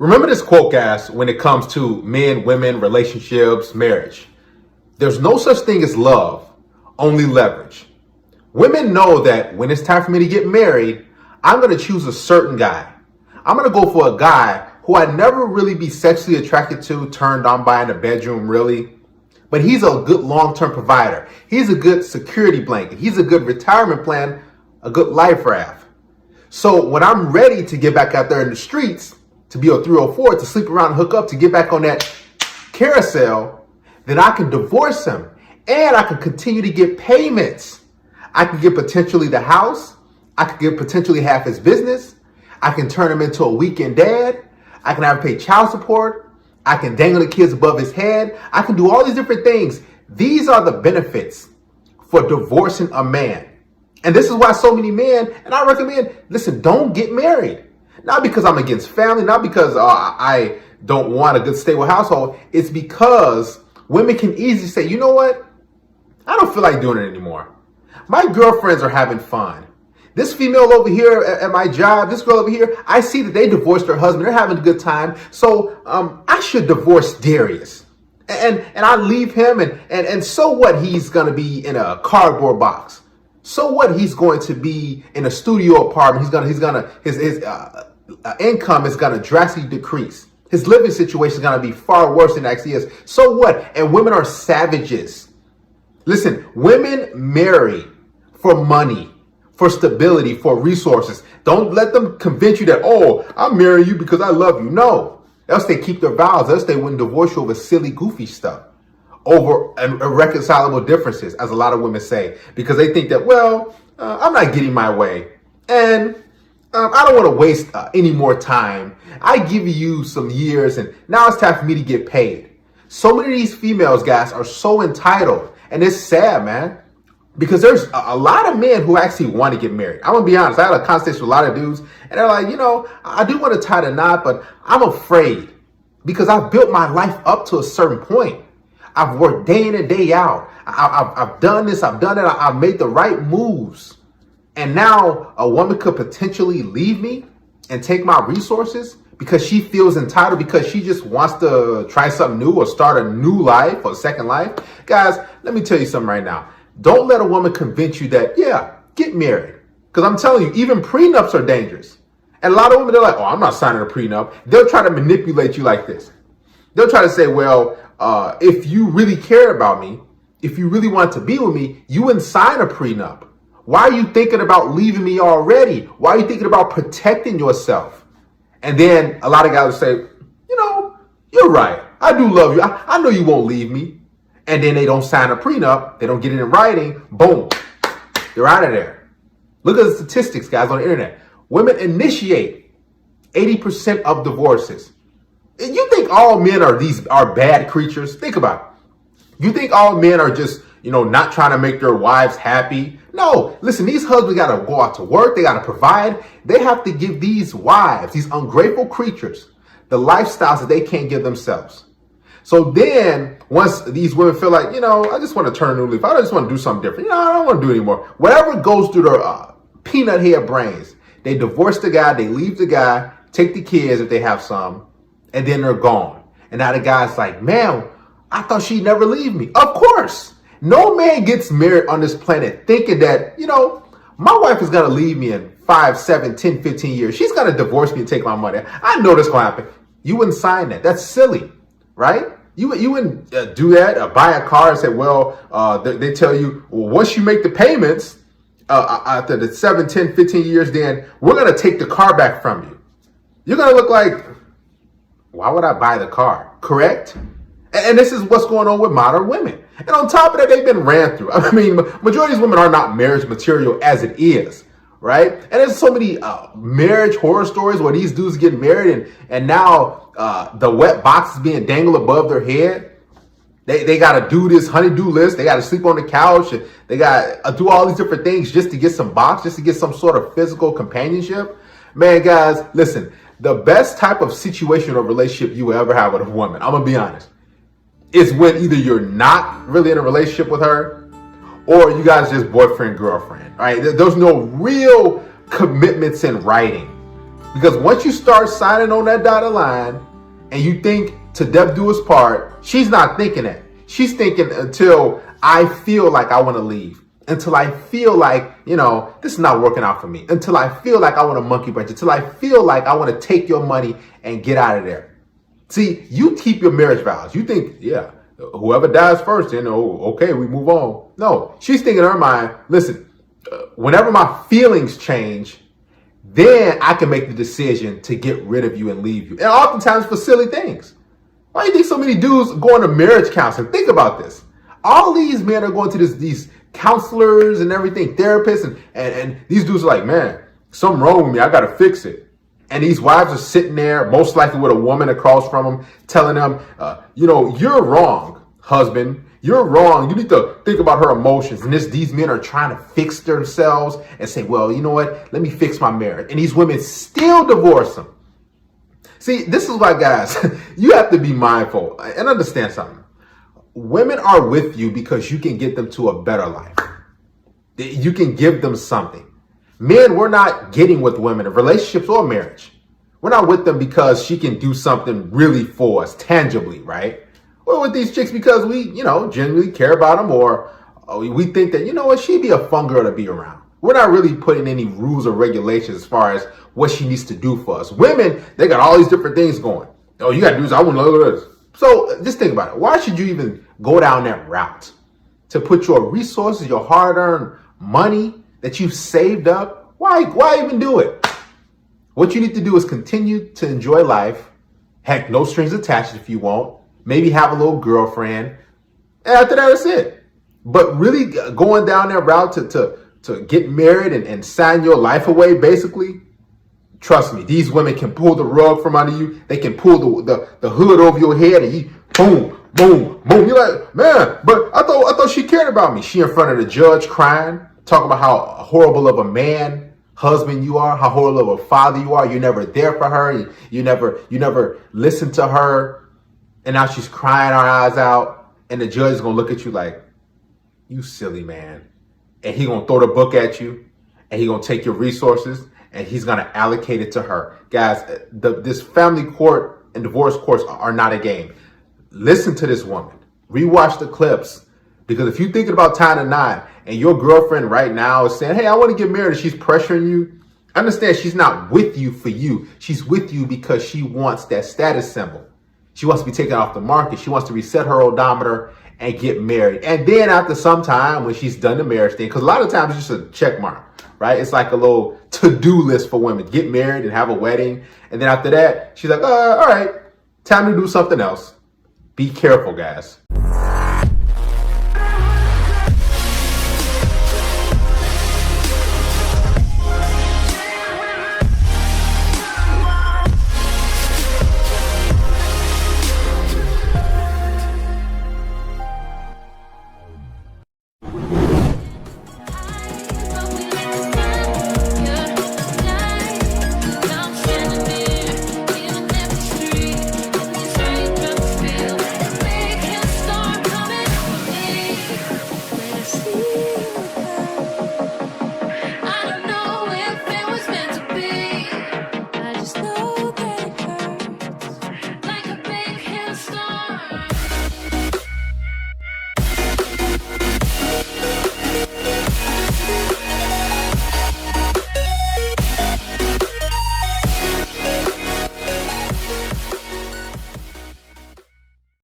Remember this quote, guys, when it comes to men, women, relationships, marriage. There's no such thing as love, only leverage. Women know that when it's time for me to get married, I'm going to choose a certain guy. I'm going to go for a guy who I'd never really be sexually attracted to, turned on by in the bedroom, really. But he's a good long-term provider. He's a good security blanket. He's a good retirement plan, a good life raft. So when I'm ready to get back out there in the streets, to be a 304, to sleep around and hook up, to get back on that carousel, then I can divorce him and I can continue to get payments. I can get potentially the house. I can get potentially half his business. I can turn him into a weekend dad. I can have him pay child support. I can dangle the kids above his head. I can do all these different things. These are the benefits for divorcing a man. And this is why so many men, and I recommend, listen, don't get married. Not because I'm against family, not because I don't want a good stable household. It's because women can easily say, you know what? I don't feel like doing it anymore. My girlfriends are having fun. This female over here at my job, this girl over here, I see that they divorced her husband. They're having a good time. So I should divorce Darius. And I leave him and so what? He's going to be in a cardboard box. So what? He's going to be in a studio apartment. His income is going to drastically decrease. His living situation is going to be far worse than it actually is. So what? And women are savages. Listen, women marry for money, for stability, for resources. Don't let them convince you that, oh, I'm marrying you because I love you. No. Else they keep their vows. Else they wouldn't divorce you over silly, goofy stuff. Over irreconcilable differences, as a lot of women say, because they think that, well, I'm not getting my way. And I don't want to waste any more time. I give you some years and now it's time for me to get paid. So many of these females, guys, are so entitled. And it's sad, man, because there's a lot of men who actually want to get married. I'm going to be honest. I had a conversation with a lot of dudes and they're like, I do want to tie the knot, but I'm afraid because I've built my life up to a certain point. I've worked day in and day out. I've done this. I've done it. I've made the right moves. And now a woman could potentially leave me and take my resources because she feels entitled, because she just wants to try something new or start a new life or second life. Guys, let me tell you something right now. Don't let a woman convince you that, yeah, get married. Because I'm telling you, even prenups are dangerous. And a lot of women, they're like, oh, I'm not signing a prenup. They'll try to manipulate you like this. They'll try to say, well, if you really care about me, if you really want to be with me, you wouldn't sign a prenup. Why are you thinking about leaving me already? Why are you thinking about protecting yourself? And then a lot of guys will say, you're right. I do love you. I know you won't leave me. And then they don't sign a prenup. They don't get it in writing. Boom. They're out of there. Look at the statistics, guys, on the internet. Women initiate 80% of divorces. You think all men are bad creatures? Think about it. You think all men are just, not trying to make their wives happy? No, listen, these husbands got to go out to work. They got to provide. They have to give these wives, these ungrateful creatures, the lifestyles that they can't give themselves. So then once these women feel like, I just want to turn a new leaf. I just want to do something different. I don't want to do it anymore. Whatever goes through their peanut head brains, they divorce the guy, they leave the guy, take the kids if they have some, and then they're gone. And now the guy's like, man, I thought she'd never leave me. Of course. No man gets married on this planet thinking that, my wife is going to leave me in 5, 7, 10, 15 years. She's going to divorce me and take my money. I know this going to happen. You wouldn't sign that. That's silly, right? You wouldn't do that, buy a car and say, well, they tell you, well, once you make the payments, after the 7, 10, 15 years, then we're going to take the car back from you. You're going to look like, why would I buy the car? Correct? And this is what's going on with modern women. And on top of that, they've been ran through. I mean, majority of these women are not marriage material as it is, right? And there's so many marriage horror stories where these dudes get married and now the wet box is being dangled above their head. They got to do this honey-do list. They got to sleep on the couch. And they got to do all these different things just to get some box, just to get some sort of physical companionship. Man, guys, listen, the best type of situation or relationship you will ever have with a woman, I'm going to be honest, is when either you're not really in a relationship with her or you guys just boyfriend, girlfriend, right? There's no real commitments in writing. Because once you start signing on that dotted line and you think to death do us part, she's not thinking that. She's thinking until I feel like I want to leave. Until I feel like, this is not working out for me. Until I feel like I want to monkey wrench. Until I feel like I want to take your money and get out of there. See, you keep your marriage vows. You think, yeah, whoever dies first, okay, we move on. No, she's thinking in her mind, listen, whenever my feelings change, then I can make the decision to get rid of you and leave you. And oftentimes for silly things. Why do you think so many dudes going to marriage counseling? Think about this. All these men are going to these counselors and everything, therapists, and these dudes are like, man, something wrong with me. I got to fix it. And these wives are sitting there, most likely with a woman across from them, telling them, you're wrong, husband. You're wrong. You need to think about her emotions. And these men are trying to fix themselves and say, well, you know what? Let me fix my marriage. And these women still divorce them. See, this is why, guys, you have to be mindful and understand something. Women are with you because you can get them to a better life. You can give them something. Men, we're not getting with women in relationships or marriage. We're not with them because she can do something really for us, tangibly, right? We're with these chicks because we, genuinely care about them, or we think that, she'd be a fun girl to be around. We're not really putting any rules or regulations as far as what she needs to do for us. Women, they got all these different things going. Oh, you got to do this. I want to look at this. So just think about it. Why should you even go down that route? To put your resources, your hard-earned money that you've saved up? Why even do it? What you need to do is continue to enjoy life. Heck, no strings attached if you want. Maybe have a little girlfriend. And after that, that's it. But really going down that route to get married and sign your life away, basically, trust me, these women can pull the rug from under you. They can pull the hood over your head and you, boom, boom, boom. You're like, man, but I thought she cared about me. She in front of the judge crying, talking about how horrible of a man, husband you are, how horrible of a father you are. You're never there for her. You never listen to her. And now she's crying her eyes out. And the judge is going to look at you like, you silly man. And he's going to throw the book at you. And he's going to take your resources. And he's going to allocate it to her. Guys, this family court and divorce courts are not a game. Listen to this woman. Rewatch the clips. Because if you're thinking about tying a knot and your girlfriend right now is saying, hey, I want to get married, and she's pressuring you, understand she's not with you for you. She's with you because she wants that status symbol. She wants to be taken off the market. She wants to reset her odometer and get married. And then after some time, when she's done the marriage thing, because a lot of times it's just a check mark, right? It's like a little to-do list for women. Get married and have a wedding. And then after that, she's like, all right, time to do something else. Be careful, guys.